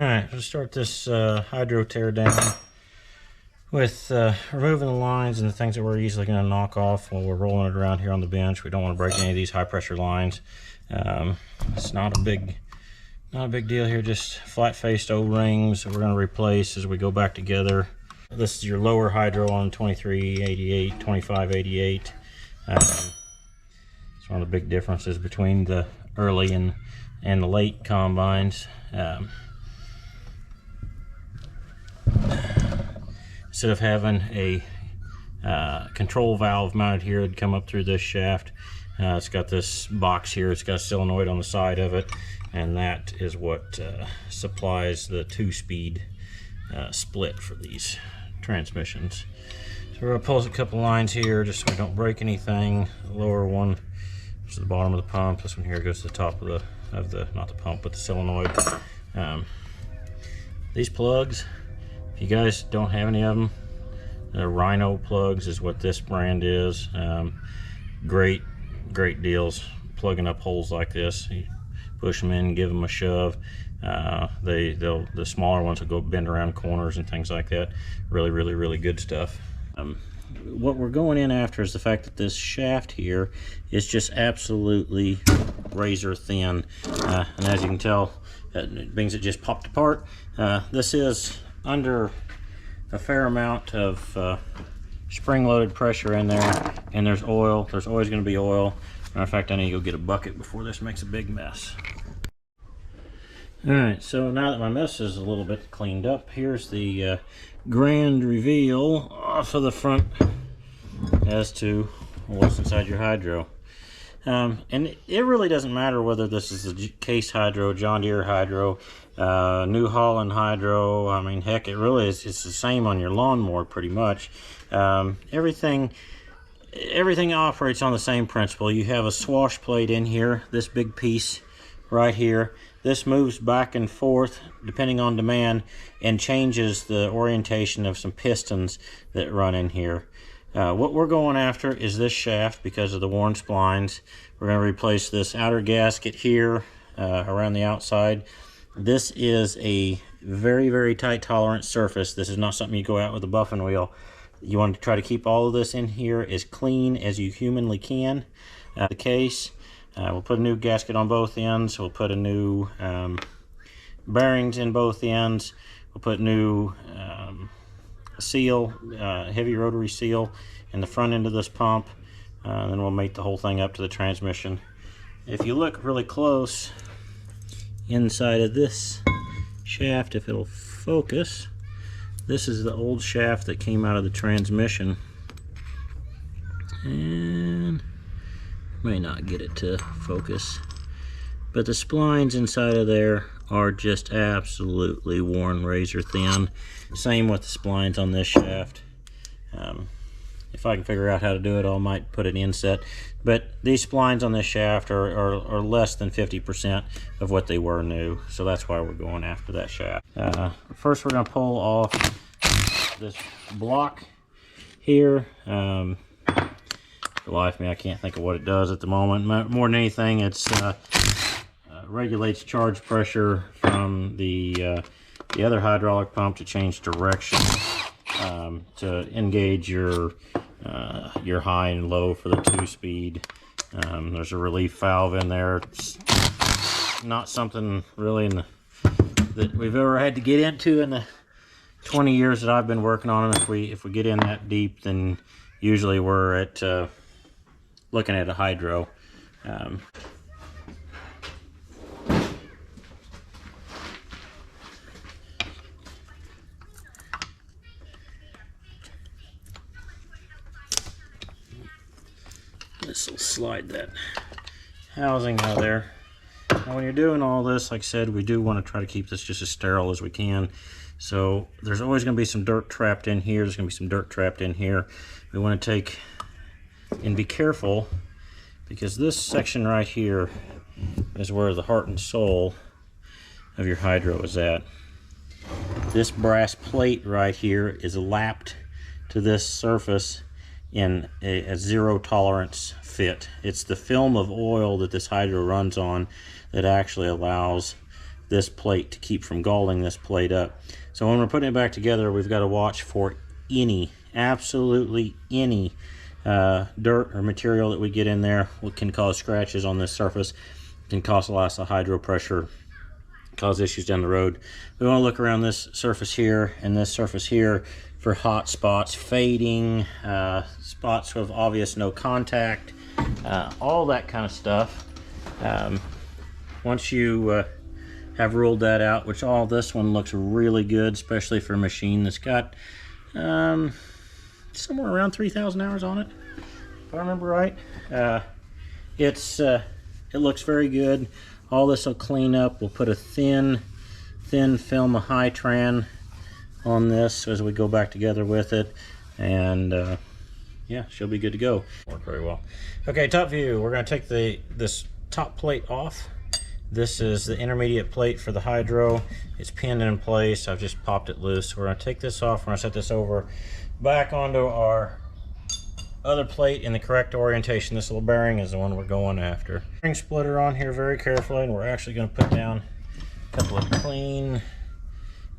Alright, let's start this hydro tear down with removing the lines and the things that we're easily going to knock off while we're rolling it around here on the bench. We don't want to break any of these high pressure lines. It's not a big deal here, just flat faced O-rings that we're going to replace as we go back together. This is your lower hydro on 2388, 2588. It's one of the big differences between the early and the late combines. Instead of having a control valve mounted here, it'd come up through this shaft. It's got this box here, it's got a solenoid on the side of it, and that is what supplies the 2-speed split for these transmissions. So we're going to pull a couple lines here just so we don't break anything. The lower one is the bottom of the pump. This one here goes to the top of the not the pump, but the solenoid. These plugs, if you guys don't have any of them, the Rhino plugs is what this brand is. Great deals plugging up holes like this. You push them in, give them a shove. The smaller ones will go bend around corners and things like that. Really good stuff. What we're going in after is the fact that this shaft here is just absolutely razor thin, and as you can tell, it means it just popped apart. This is under a fair amount of spring-loaded pressure in there, and there's oil. There's always going to be oil. Matter of fact, I need to go get a bucket before this makes a big mess. Alright, so now that my mess is a little bit cleaned up, here's the grand reveal off of the front as to what's inside your hydro. And it really doesn't matter whether this is a Case hydro, John Deere hydro, New Holland hydro. I mean, heck, it really is. It's the same on your lawnmower pretty much. Everything operates on the same principle. You have a swash plate in here, this big piece right here. This moves back and forth depending on demand and changes the orientation of some pistons that run in here. What we're going after is this shaft because of the worn splines. We're going to replace this outer gasket here around the outside. This is a very tight tolerance surface. This is not something you go out with a buffing wheel. You want to try to keep all of this in here as clean as you humanly can. The case, we'll put a new gasket on both ends. We'll put a new bearings in both ends. We'll put new seal, heavy rotary seal in the front end of this pump. Then we'll mate the whole thing up to the transmission. If you look really close inside of this shaft, if it'll focus, this is the old shaft that came out of the transmission, and may not get it to focus, but the splines inside of there are just absolutely worn razor thin. Same with the splines on this shaft. If I can figure out how to do it, I might put an inset, but these splines on this shaft are less than 50% of what they were new, so that's why we're going after that shaft. First we're going to pull off this block here. For the life of me, I can't think of what it does at the moment. More than anything, it's regulates charge pressure from the other hydraulic pump to change direction, to engage your high and low for the 2-speed. There's a relief valve in there. It's not something really that we've ever had to get into in the 20 years that I've been working on them. If we get in that deep, then usually we're at looking at a hydro. This will slide that housing out of there. Now when you're doing all this, like I said, we do want to try to keep this just as sterile as we can. So there's always going to be some dirt trapped in here. There's going to be some dirt trapped in here. We want to take and be careful, because this section right here is where the heart and soul of your hydro is at. This brass plate right here is lapped to this surface in a zero tolerance fit. It's the film of oil that this hydro runs on that actually allows this plate to keep from galling this plate up. So when we're putting it back together, we've got to watch for absolutely any dirt or material that we get in there. What can cause scratches on this surface, can cause loss of hydro pressure, cause issues down the road. We want to look around this surface here and this surface here for hot spots, fading, spots with obvious no contact, all that kind of stuff. Once you have ruled that out, which all this one looks really good, especially for a machine that's got somewhere around 3,000 hours on it, if I remember right. It looks very good. All this will clean up. We'll put a thin film of high tran on this as we go back together with it, and yeah, she'll be good to go. Work very well. Okay, top view. We're going to take this top plate off. This is the intermediate plate for the hydro. It's pinned in place. I've just popped it loose. We're going to take this off. We're going to set this over back onto our other plate in the correct orientation. This little bearing is the one we're going after. Bearing splitter on here very carefully, and we're actually going to put down a couple of clean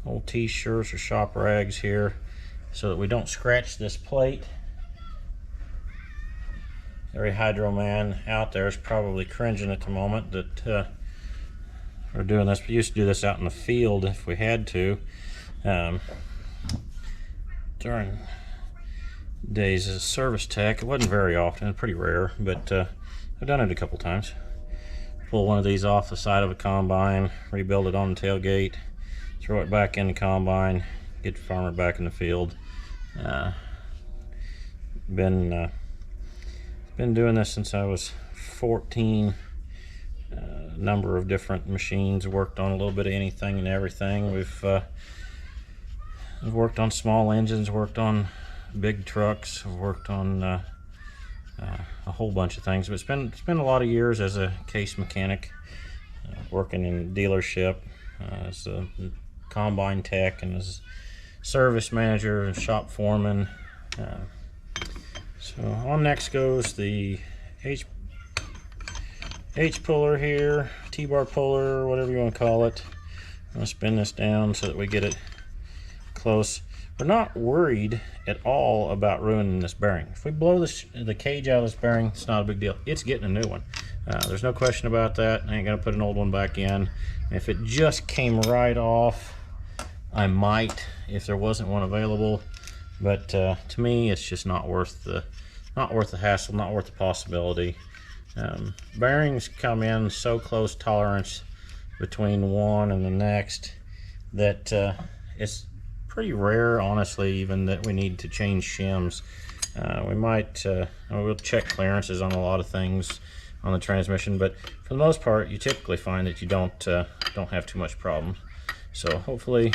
old t-shirts or shop rags here so that we don't scratch this plate. Every hydro man out there is probably cringing at the moment that we're doing this. We used to do this out in the field if we had to. During days as a service tech, it wasn't very often, pretty rare, but I've done it a couple times. Pull one of these off the side of a combine, rebuild it on the tailgate, throw it back in the combine, get the farmer back in the field. Been doing this since I was 14. Number of different machines, worked on a little bit of anything and everything. We've worked on small engines, worked on big trucks, I've worked on a whole bunch of things, but it's been a lot of years as a case mechanic, working in a dealership as a combine tech and as service manager and shop foreman. So on next goes the H puller here, T-bar puller, whatever you want to call it. I'm going to spin this down so that we get it close. We're not worried at all about ruining this bearing. If we blow the cage out of this bearing, it's not a big deal. It's getting a new one. There's no question about that. I ain't going to put an old one back in. If it just came right off, I might if there wasn't one available. But to me, it's just not worth the hassle, not worth the possibility. Bearings come in so close tolerance between one and the next that it's pretty rare, honestly, even that we need to change shims. We'll check clearances on a lot of things on the transmission, but for the most part, you typically find that you don't have too much problem. So hopefully,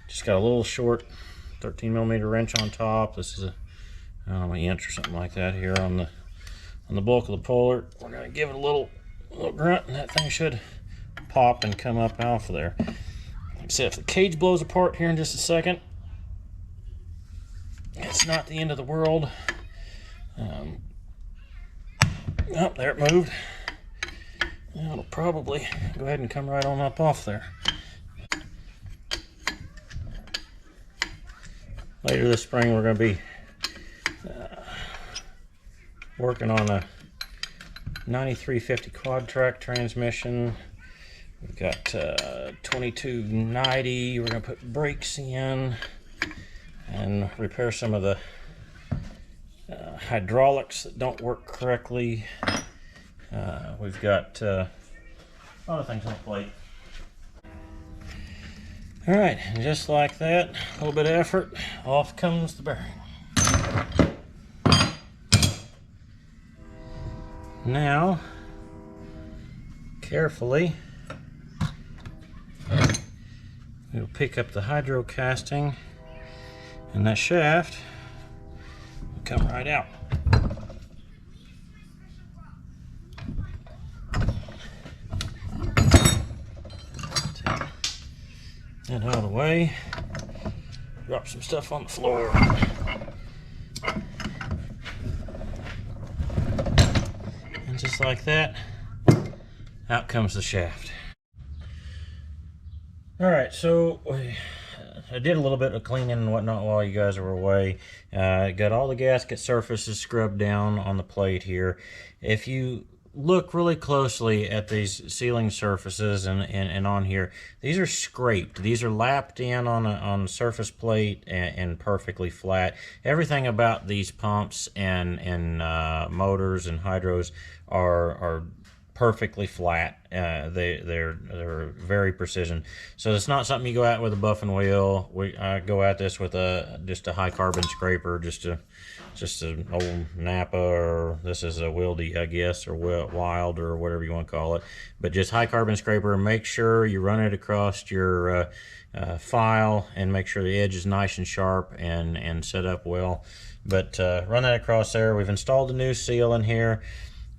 just got a little short 13mm wrench on top. This is a, I don't know, an inch or something like that here on the bulk of the puller. We're gonna give it a little grunt, and that thing should pop and come up off of there. Like I said, if the cage blows apart here in just a second, it's not the end of the world. Oh, there it moved. It'll probably go ahead and come right on up off there. Later this spring, we're going to be working on a 9350 quad track transmission. We've got 2290. We're going to put brakes in and repair some of the hydraulics that don't work correctly. We've got a lot of things on the plate. All right, and just like that, a little bit of effort, off comes the bearing. Now, carefully, we'll pick up the hydro casting, and that shaft will come right out. Take that out of the way, drop some stuff on the floor. Just like that, out comes the shaft. All right, so I did a little bit of cleaning and whatnot while you guys were away. Got all the gasket surfaces scrubbed down on the plate here. If you look really closely at these sealing surfaces and on here, these are scraped. These are lapped in on the surface plate and perfectly flat. Everything about these pumps and motors and hydros are perfectly flat. They're very precision. So it's not something you go at with a buffing wheel. I go at this with just a high carbon scraper, just an old Napa, or this is a Wildy, I guess, or Wild, or whatever you want to call it. But just high carbon scraper. Make sure you run it across your file and make sure the edge is nice and sharp and set up well. But run that across there. We've installed a new seal in here.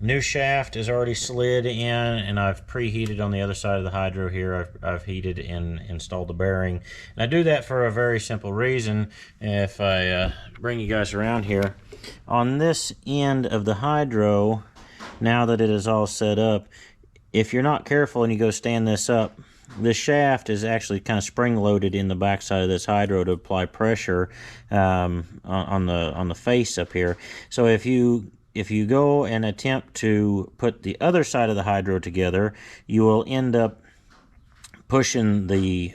New shaft is already slid in, and I've preheated on the other side of the hydro here. I've heated and installed the bearing. And I do that for a very simple reason. If I bring you guys around here, on this end of the hydro, now that it is all set up, if you're not careful and you go stand this up, the shaft is actually kind of spring-loaded in the backside of this hydro to apply pressure on the face up here. So if you go and attempt to put the other side of the hydro together, you will end up pushing the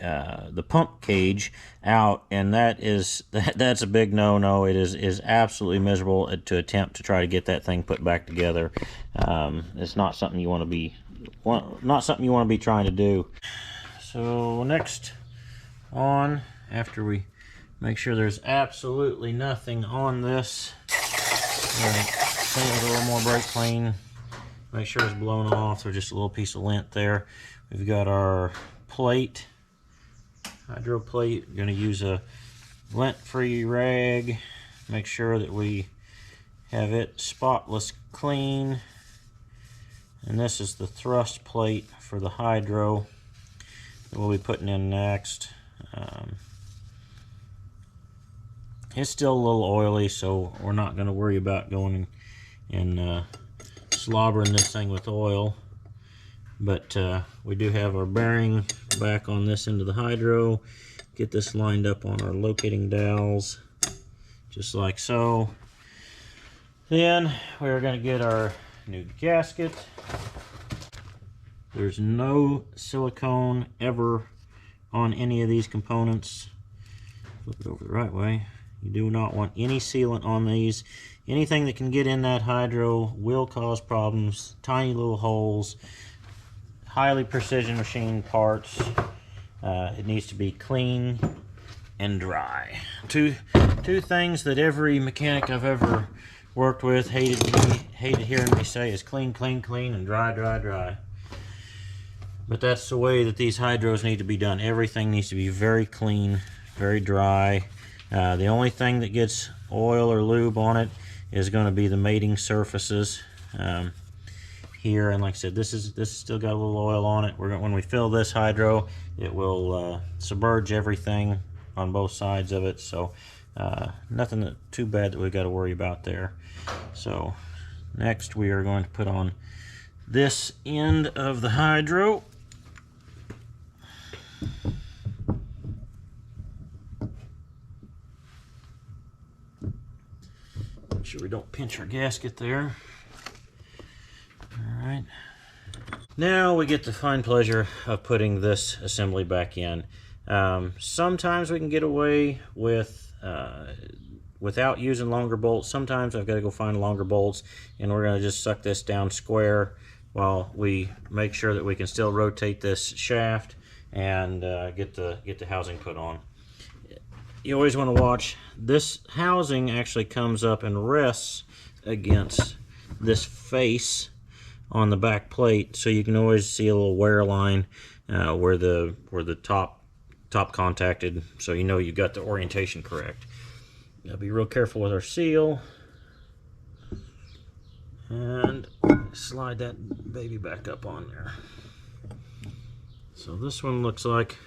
pump cage out, and that's a big no-no. It is absolutely miserable to attempt to try to get that thing put back together. It's not something you want to be trying to do. So next on, after we make sure there's absolutely nothing on this, clean it with a little more brake clean. Make sure it's blown off. There's just a little piece of lint there. We've got our plate, hydro plate. We're going to use a lint-free rag. Make sure that we have it spotless clean. And this is the thrust plate for the hydro that we'll be putting in next. It's still a little oily, so we're not going to worry about going and slobbering this thing with oil. But we do have our bearing back on this end of the hydro. Get this lined up on our locating dowels, just like so. Then we're going to get our new gasket. There's no silicone ever on any of these components. Flip it over the right way. You do not want any sealant on these. Anything that can get in that hydro will cause problems. Tiny little holes, highly precision machine parts. It needs to be clean and dry. Two things that every mechanic I've ever worked with hated hearing me say is clean, clean, clean, and dry, dry, dry. But that's the way that these hydros need to be done. Everything needs to be very clean, very dry. The only thing that gets oil or lube on it is going to be the mating surfaces here. And like I said, this is still got a little oil on it. When we fill this hydro, it will submerge everything on both sides of it. So nothing too bad that we've got to worry about there. So next we are going to put on this end of the hydro. Make sure we don't pinch our gasket there. All right. Now we get the fine pleasure of putting this assembly back in. Sometimes we can get away with without using longer bolts. Sometimes I've got to go find longer bolts, and we're going to just suck this down square while we make sure that we can still rotate this shaft and get the housing put on. You always want to watch. This housing actually comes up and rests against this face on the back plate, so you can always see a little wear line where the top contacted, so you know you got the orientation correct. Gotta be real careful with our seal, and slide that baby back up on there. So this one looks like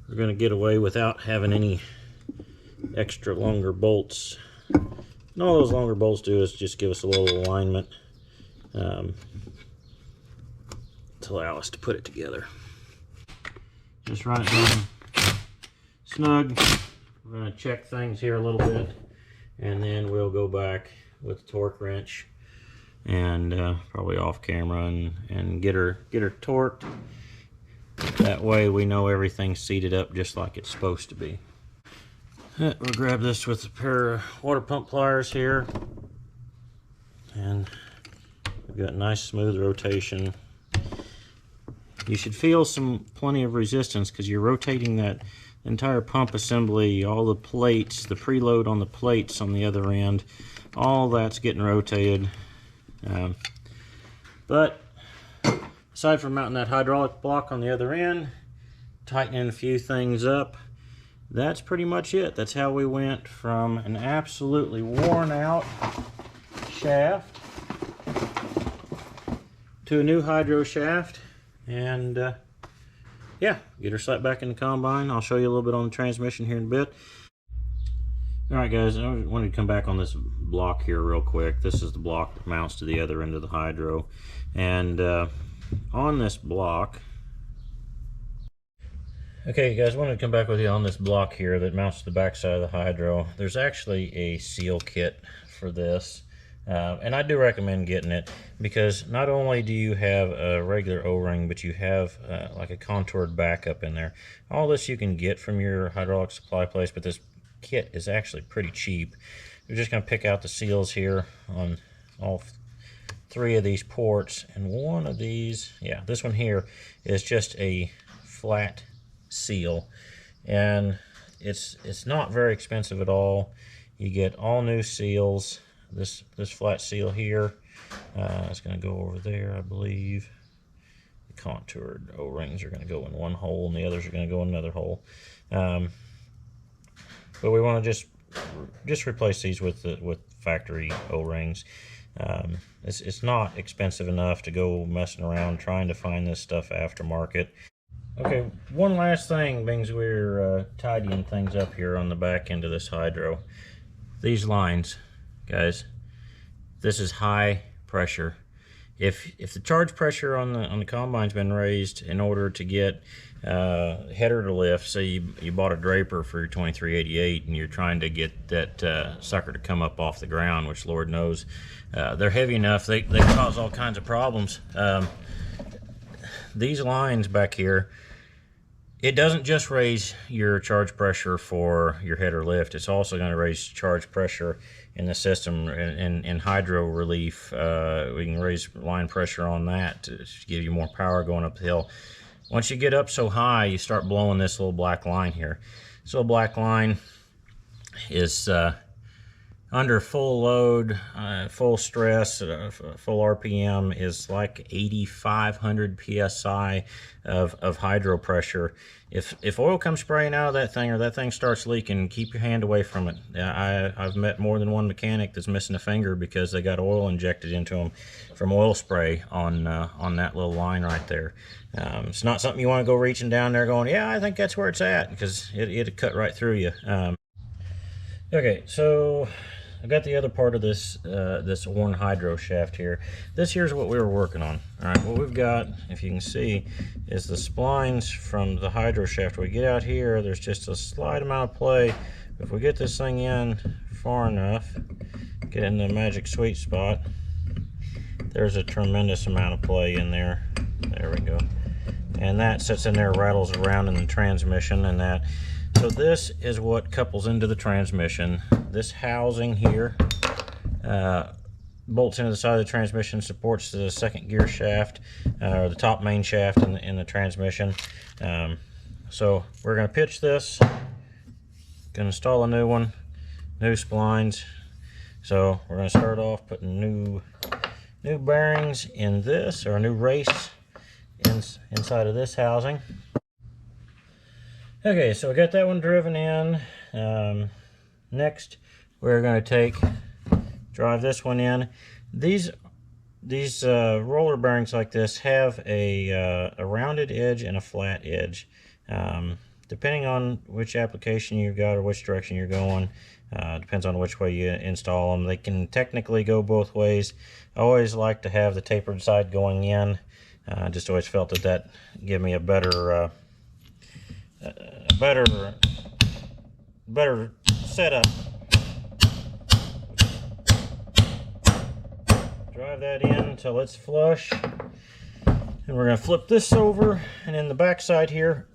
we're going to get away without having any extra longer bolts. And all those longer bolts do is just give us a little alignment to allow us to put it together. Just run it down snug. We're going to check things here a little bit, and then we'll go back with the torque wrench and probably off camera and get her torqued. That way we know everything's seated up just like it's supposed to be. We'll grab this with a pair of water pump pliers here, and we've got nice smooth rotation. You should feel plenty of resistance because you're rotating that entire pump assembly, all the plates, the preload on the plates on the other end, all that's getting rotated. But aside from mounting that hydraulic block on the other end, tightening a few things up, that's pretty much it. That's how we went from an absolutely worn out shaft to a new hydro shaft. And yeah, get her set back in the combine. I'll show you a little bit on the transmission here in a bit. Alright guys, I wanted to come back on this block here real quick. This is the block that mounts to the other end of the hydro. And on this block, okay guys, I wanted to come back with you on this block here that mounts to the back side of the hydro. There's actually a seal kit for this. And I do recommend getting it because not only do you have a regular O-ring, but you have like a contoured backup in there. All this you can get from your hydraulic supply place, but this kit is actually pretty cheap. We're just going to pick out the seals here on all three of these ports, and one of these, yeah, this one here is just a flat seal, and it's not very expensive at all. You get all new seals. This flat seal here, it's going to go over there, I believe. The contoured O-rings are going to go in one hole, and the others are going to go in another hole. But we want to just replace these with factory O-rings. It's not expensive enough to go messing around trying to find this stuff aftermarket. Okay, one last thing, being we're tidying things up here on the back end of this hydro. These lines, guys, this is high pressure. If the charge pressure on the combine's been raised in order to get header to lift, say you bought a draper for your 2388 and you're trying to get that sucker to come up off the ground, which Lord knows they're heavy enough, they cause all kinds of problems. These lines back here, it doesn't just raise your charge pressure for your header lift, it's also going to raise charge pressure in the system. In hydro relief, we can raise line pressure on that to give you more power going uphill. Once you get up so high, you start blowing this little black line here. This little black line is under full load, full stress, full RPM is like 8,500 psi of hydro pressure. If oil comes spraying out of that thing, or that thing starts leaking, keep your hand away from it. I've met more than one mechanic that's missing a finger because they got oil injected into them from oil spray on that little line right there. It's not something you want to go reaching down there going, yeah, I think that's where it's at, because it'd cut right through you. Okay, so I got the other part of this this worn hydro shaft here. This here's what we were working on. All right, what we've got, if you can see, is the splines from the hydro shaft. We get out here, there's just a slight amount of play. If we get this thing in far enough, get in the magic sweet spot, there's a tremendous amount of play in there. There we go. And that sits in there, rattles around in the transmission and that. So this is what couples into the transmission. This housing here bolts into the side of the transmission, supports the second gear shaft, or the top main shaft in the transmission. So we're going to pitch this, going to install a new one, new splines. So we're going to start off putting new bearings in this, or a new race inside of this housing. Okay, so we got that one driven in. Next, we're going to drive this one in. These roller bearings like this have a rounded edge and a flat edge. Depending on which application you've got or which direction you're going, depends on which way you install them. They can technically go both ways. I always like to have the tapered side going in. Just always felt that gave me a better a better setup. Drive that in until it's flush, and we're going to flip this over. And in the back side here,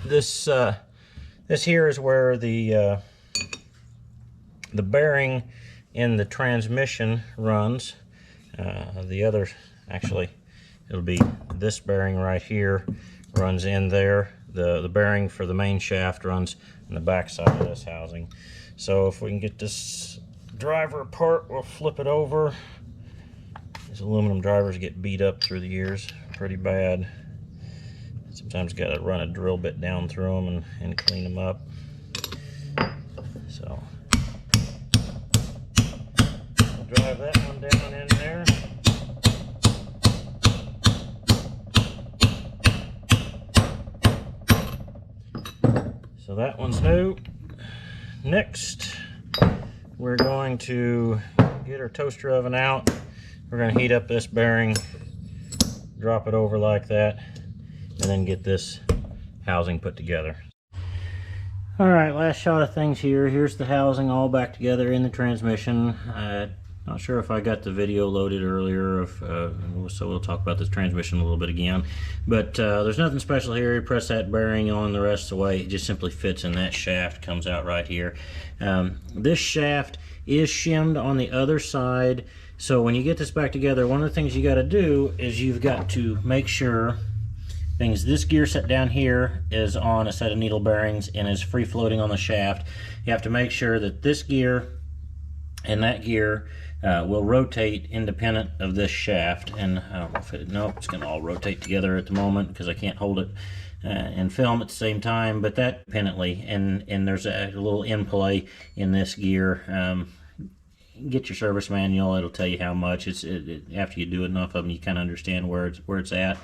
this here is where the bearing in the transmission runs. The other, actually, it'll be this bearing right here runs in there. The bearing for the main shaft runs in the back side of this housing. So if we can get this driver apart, we'll flip it over. These aluminum drivers get beat up through the years pretty bad. Sometimes got to run a drill bit down through them and clean them up. So I'll drive that one down in there. So that one's new. Next, we're going to get our toaster oven out. We're going to heat up this bearing, drop it over like that, and then get this housing put together. Alright, last shot of things here. Here's the housing all back together in the transmission. Not sure if I got the video loaded earlier, so we'll talk about this transmission a little bit again. But there's nothing special here. You press that bearing on the rest of the way. It just simply fits in that shaft, comes out right here. This shaft is shimmed on the other side. So when you get this back together, one of the things you got to do is you've got to make sure this gear set down here is on a set of needle bearings and is free floating on the shaft. You have to make sure that this gear and that gear will rotate independent of this shaft. And I don't know if it's going to all rotate together at the moment because I can't hold it and film at the same time, but that independently. And there's a little in play in this gear. Get your service manual, it'll tell you how much. After you do enough of them, you kind of understand where it's at.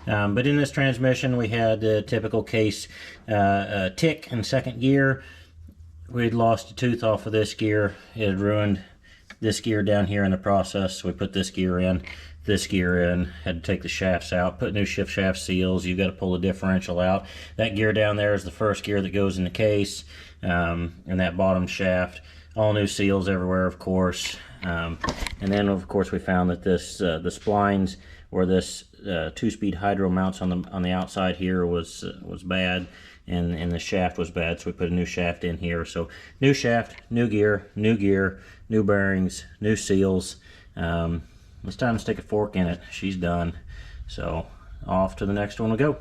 But in this transmission, we had the typical case tick in second gear. We'd lost a tooth off of this gear. It had ruined this gear down here in the process. So we put this gear in, had to take the shafts out, put new shift shaft seals. You've got to pull the differential out. That gear down there is the first gear that goes in the case, and that bottom shaft. All new seals everywhere, of course. And then, of course, we found that this the splines where this 2-speed hydro mounts on the outside here was bad, and the shaft was bad. So we put a new shaft in here. So new shaft, new gear, new bearings, new seals. It's time to stick a fork in it. She's done. So off to the next one we go.